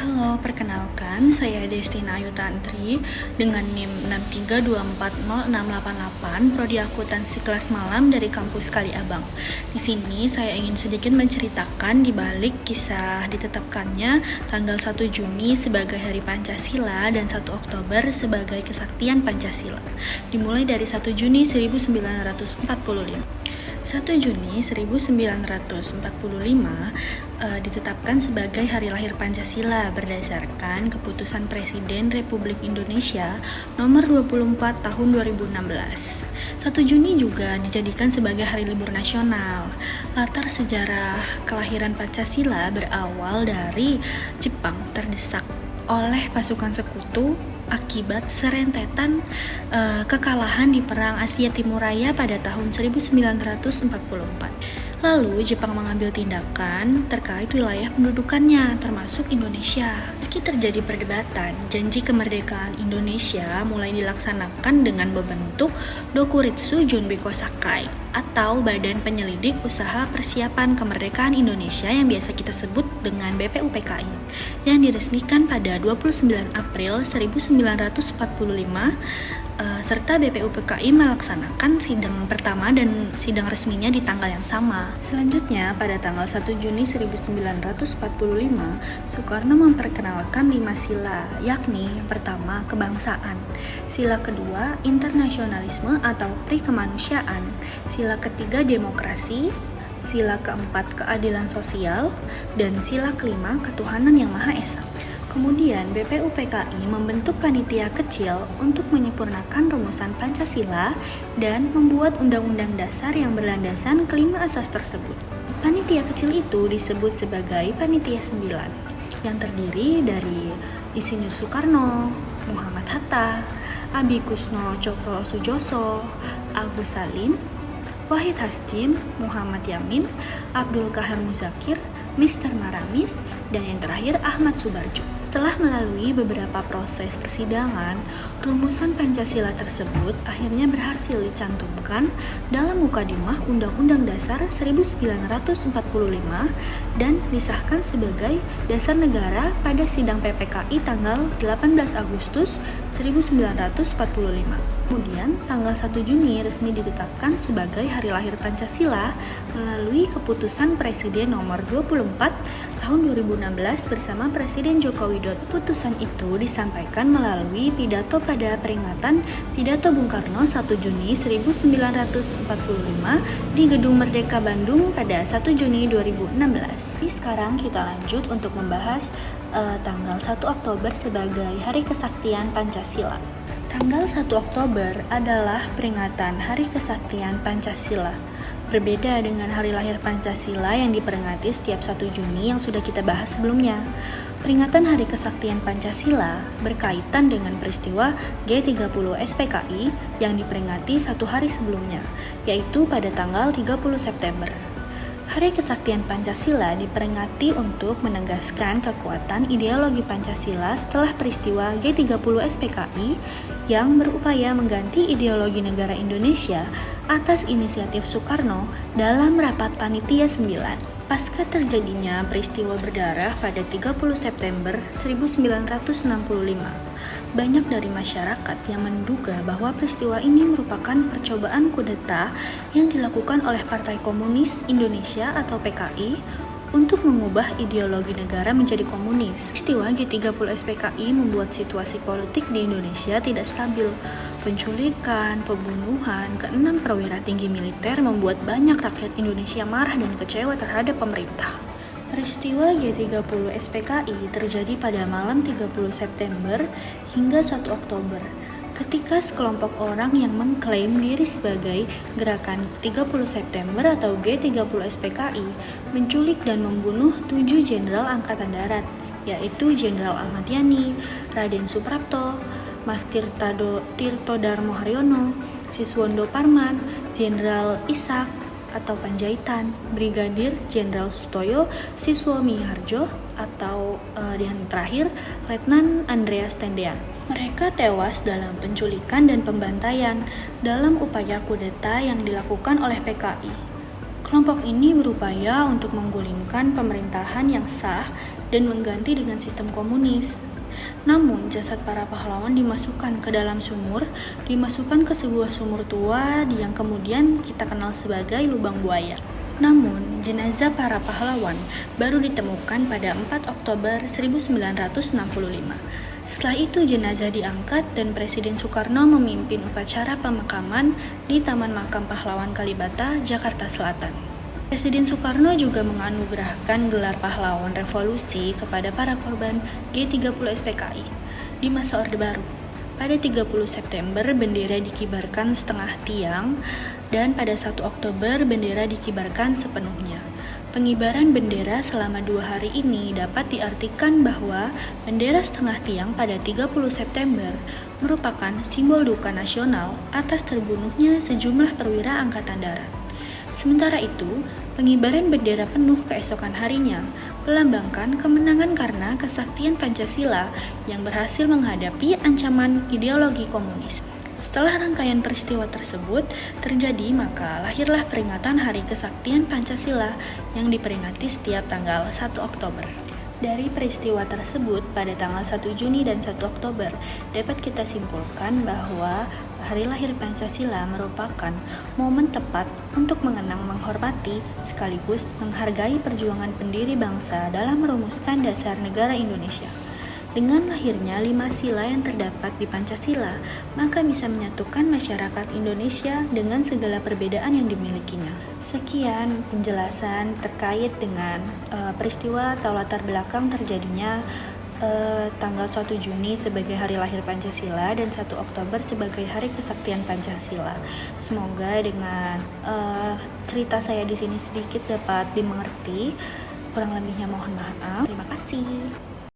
Halo, perkenalkan, saya Destina Ayu Tantri dengan NIM 6324068, Prodi Akuntansi kelas malam dari kampus Kaliabang. Di sini saya ingin sedikit menceritakan di balik kisah ditetapkannya tanggal 1 Juni sebagai Hari Pancasila dan 1 Oktober sebagai Kesaktian Pancasila. Dimulai dari 1 Juni 1945. 1 Juni 1945 ditetapkan sebagai Hari Lahir Pancasila berdasarkan Keputusan Presiden Republik Indonesia Nomor 24 Tahun 2016. 1 Juni juga dijadikan sebagai Hari Libur Nasional. Latar sejarah kelahiran Pancasila berawal dari Jepang terdesak oleh pasukan sekutu akibat serentetan kekalahan di Perang Asia Timur Raya pada tahun 1944. Lalu Jepang mengambil tindakan terkait wilayah pendudukannya, termasuk Indonesia. Meski terjadi perdebatan, janji kemerdekaan Indonesia mulai dilaksanakan dengan membentuk Dokuritsu Junbiko Sakai atau Badan Penyelidik Usaha Persiapan Kemerdekaan Indonesia yang biasa kita sebut dengan BPUPKI, yang diresmikan pada 29 April 1945, serta BPUPKI melaksanakan sidang pertama dan sidang resminya di tanggal yang sama. Selanjutnya, pada tanggal 1 Juni 1945, Soekarno memperkenalkan 5 sila, yakni yang pertama, kebangsaan, sila kedua, internasionalisme atau pri-kemanusiaan, sila ketiga, demokrasi, sila keempat, keadilan sosial, dan sila kelima, ketuhanan yang Maha Esa. Kemudian BPUPKI membentuk panitia kecil untuk menyempurnakan rumusan Pancasila dan membuat undang-undang dasar yang berlandasan kelima asas tersebut. Panitia kecil itu disebut sebagai Panitia 9, yang terdiri dari Insinyur Soekarno, Muhammad Hatta, Abi Kusno Cokro Sujoso, Agus Salim, Wahid Hasdin, Muhammad Yamin, Abdul Kahar Muzakir, Mr. Maramis, dan yang terakhir Ahmad Subarjo. Setelah melalui beberapa proses persidangan, rumusan Pancasila tersebut akhirnya berhasil dicantumkan dalam Mukadimah Undang-Undang Dasar 1945 dan disahkan sebagai dasar negara pada sidang PPKI tanggal 18 Agustus 1945. Kemudian, tanggal 1 Juni resmi ditetapkan sebagai Hari Lahir Pancasila melalui Keputusan Presiden Nomor 24 Tahun 2016 bersama Presiden Joko Widodo. Keputusan itu disampaikan melalui pidato pada peringatan Pidato Bung Karno 1 Juni 1945 di Gedung Merdeka Bandung pada 1 Juni 2016. Jadi sekarang kita lanjut untuk membahas tanggal 1 Oktober sebagai Hari Kesaktian Pancasila. Tanggal 1 Oktober adalah peringatan Hari Kesaktian Pancasila. Berbeda dengan Hari Lahir Pancasila yang diperingati setiap 1 Juni yang sudah kita bahas sebelumnya. Peringatan Hari Kesaktian Pancasila berkaitan dengan peristiwa G30 SPKI yang diperingati 1 hari sebelumnya, yaitu pada tanggal 30 September. Hari Kesaktian Pancasila diperingati untuk menegaskan kekuatan ideologi Pancasila setelah peristiwa G30 SPKI yang berupaya mengganti ideologi negara Indonesia atas inisiatif Soekarno dalam rapat Panitia 9. Pasca terjadinya peristiwa berdarah pada 30 September 1965, banyak dari masyarakat yang menduga bahwa peristiwa ini merupakan percobaan kudeta yang dilakukan oleh Partai Komunis Indonesia atau PKI untuk mengubah ideologi negara menjadi komunis. Peristiwa G30 SPKI membuat situasi politik di Indonesia tidak stabil. Penculikan, pembunuhan ke-6 perwira tinggi militer membuat banyak rakyat Indonesia marah dan kecewa terhadap pemerintah. Peristiwa G30 SPKI terjadi pada malam 30 September hingga 1 Oktober, ketika sekelompok orang yang mengklaim diri sebagai Gerakan 30 September atau G30 SPKI menculik dan membunuh 7 jenderal Angkatan Darat, yaitu Jenderal Ahmad Yani, Raden Suprapto, Mas Tirto Darmo Haryono, Siswondo Parman, Jenderal Ishak atau Panjaitan, Brigadir Jenderal Sutoyo Siswo Miharjo, atau yang terakhir Letnan Andreas Tendean. Mereka tewas dalam penculikan dan pembantaian dalam upaya kudeta yang dilakukan oleh PKI. Kelompok ini berupaya untuk menggulingkan pemerintahan yang sah dan mengganti dengan sistem komunis. Namun, jasad para pahlawan dimasukkan ke dalam sumur, dimasukkan ke sebuah sumur tua yang kemudian kita kenal sebagai lubang buaya. Namun, jenazah para pahlawan baru ditemukan pada 4 Oktober 1965. Setelah itu jenazah diangkat dan Presiden Soekarno memimpin upacara pemakaman di Taman Makam Pahlawan Kalibata, Jakarta Selatan. Presiden Soekarno juga menganugerahkan gelar pahlawan revolusi kepada para korban G30 SPKI di masa Orde Baru. Pada 30 September bendera dikibarkan setengah tiang dan pada 1 Oktober bendera dikibarkan sepenuhnya. Pengibaran bendera selama 2 hari ini dapat diartikan bahwa bendera setengah tiang pada 30 September merupakan simbol duka nasional atas terbunuhnya sejumlah perwira Angkatan Darat. Sementara itu, pengibaran bendera penuh keesokan harinya melambangkan kemenangan karena kesaktian Pancasila yang berhasil menghadapi ancaman ideologi komunis. Setelah rangkaian peristiwa tersebut terjadi, maka lahirlah peringatan Hari Kesaktian Pancasila yang diperingati setiap tanggal 1 Oktober. Dari peristiwa tersebut pada tanggal 1 Juni dan 1 Oktober dapat kita simpulkan bahwa Hari Lahir Pancasila merupakan momen tepat untuk mengenang, menghormati, sekaligus menghargai perjuangan pendiri bangsa dalam merumuskan dasar negara Indonesia. Dengan lahirnya 5 sila yang terdapat di Pancasila, maka bisa menyatukan masyarakat Indonesia dengan segala perbedaan yang dimilikinya. Sekian penjelasan terkait dengan peristiwa atau latar belakang terjadinya tanggal 1 Juni sebagai Hari Lahir Pancasila dan 1 Oktober sebagai Hari Kesaktian Pancasila. Semoga dengan cerita saya di sini sedikit dapat dimengerti. Kurang lebihnya mohon maaf. Terima kasih.